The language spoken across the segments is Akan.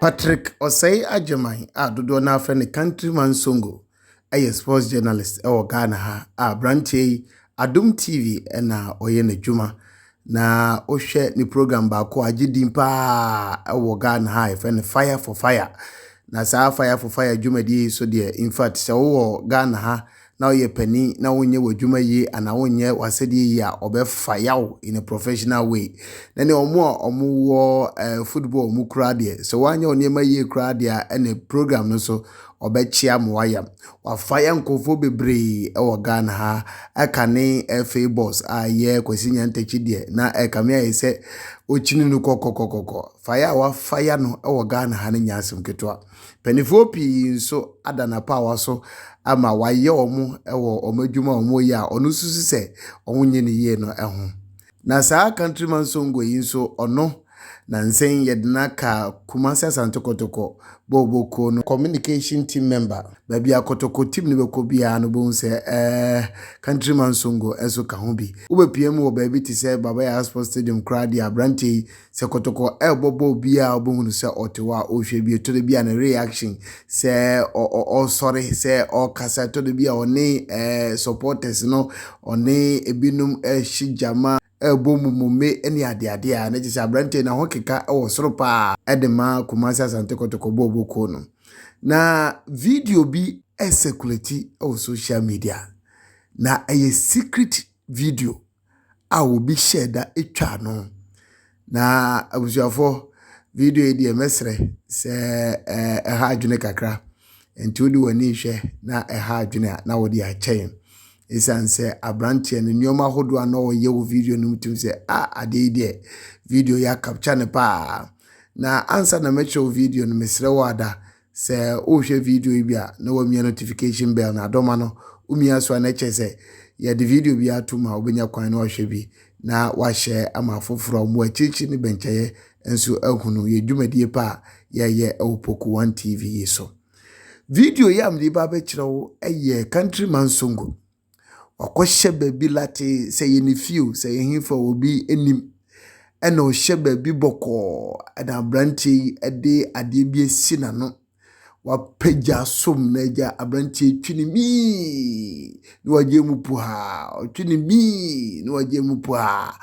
Patrick Osei Ajamai dodo na afre ne countryman Songo sports journalist Ghana ha branche Adum TV na oye ne dwuma na ohwe ni program ba ko agidin pa Ghana ha ne fire for fire na sa fire for fire dwumadi so de in fact se wo Ghana ha na oye pani na wonye wadwuma yi ana wonye wasede yi a obefa yaw in a professional way na ne omo wo football mu kra de so wanye onema yi kra de a program no so obechia moayam wa fire nkofo bebre Ghana ha aka ne FA boss ye kwasinya ntachi de na ekame ayese ochini no kokokokoko fire wa fire no Ghana ha ne nyasem ketwa penifo pi nso adana power so ama waye omo omadwuma omo ya onu susu se onwunye ne ye no eho na saa countryman Songo yi nso ono na nsen yedna ka Kumasi Asante Kotoko Boboko no communication team member baby Kotoko team ne beko bia no bo se countryman Songo eso ka ho bi ubepiem wo baby ti se baba ya sports stadium crowd ya branche se Kotoko bobo bia obonu se otewa ohwe bi to de bia na reaction se o sorry se o kasa to de bia oni supporters no oni ebinum shijama mumume eni ade a na jisa abrante na hokeka soro pa edema Kumasi Asante Kotoko Boboko no na video bi circulate social media na secret video obi share da etwa no na abusuafo video e mesre se ha adwene kakra enti odi wani hwe na ha adwene na wodi a chen isanse abrante ne nyoma hodo ana oye wo video no mutum se ade de video ya capture ne pa na answer na metro video no mesre wada se o hwe video bi a na wa mi notification bell na adoma no umia so na chese ya de video bi atuma obenya kwan na ohwe bi na wa share ama foforo mo achichi ne bencheye enso ahunu ye dwumadie pa ye Poku TV so video ya mdi ba be kirewo countryman Songo wakoshe baby lati se yeni few se yehinfa obi enim ena o hye baby boko ada branche ade ade bi esina no wapeja som na ja abranche twini mi ni waje mu puha twini mi ni waje mu puha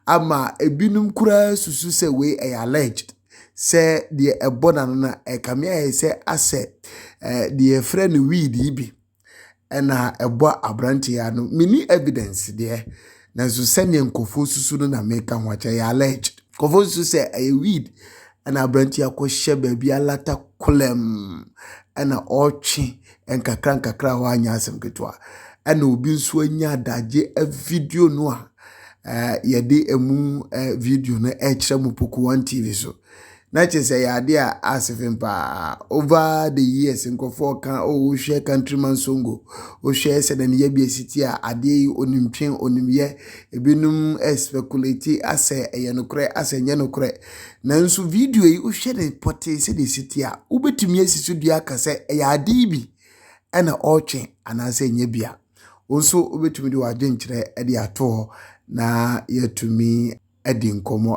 ama ebinum kura susu se we alleged se de ebona no na ekame se ase de friend Wéêđ bi ena ebo abrante ya no mini evidence de na so sene nkofo susu no na meka ho acha ya alleged nkofo susu se Wéêđ ena abrante ya ko hye baabi alata kulem ena ochi enkakra ho anya asem ketwa ena obi nso anya daje video no a yede emu video no kire mu Poku TV so na chese ya ade a asefin pa over the years nkofo kan hwe countryman Songo o hwe se na ye bi esiti a ade onimpwen onimye ebinum speculate ase eyenokre ase nyenokre na nso video yi o hwe de pote se de siti a ubetumi asisu dua kase ya ade bi ena otwe anase nye bia onso ubetumi de waje nkire e de ato na yetumi edi nkomo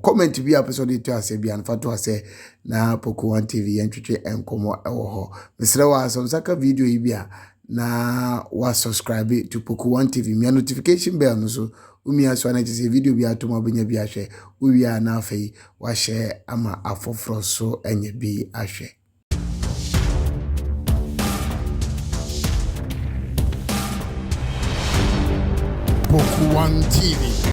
comment bi episode to ase bi anfa to ase na Poku TV yentwetwe enkomo ho mesre wa saka video yi bia na wa subscribe to Poku TV mi notification bell no so umia so na chese video bi atoma benya bi ahwe uwia na afei wa share ama afoforo so enye bi ahwe Poku TV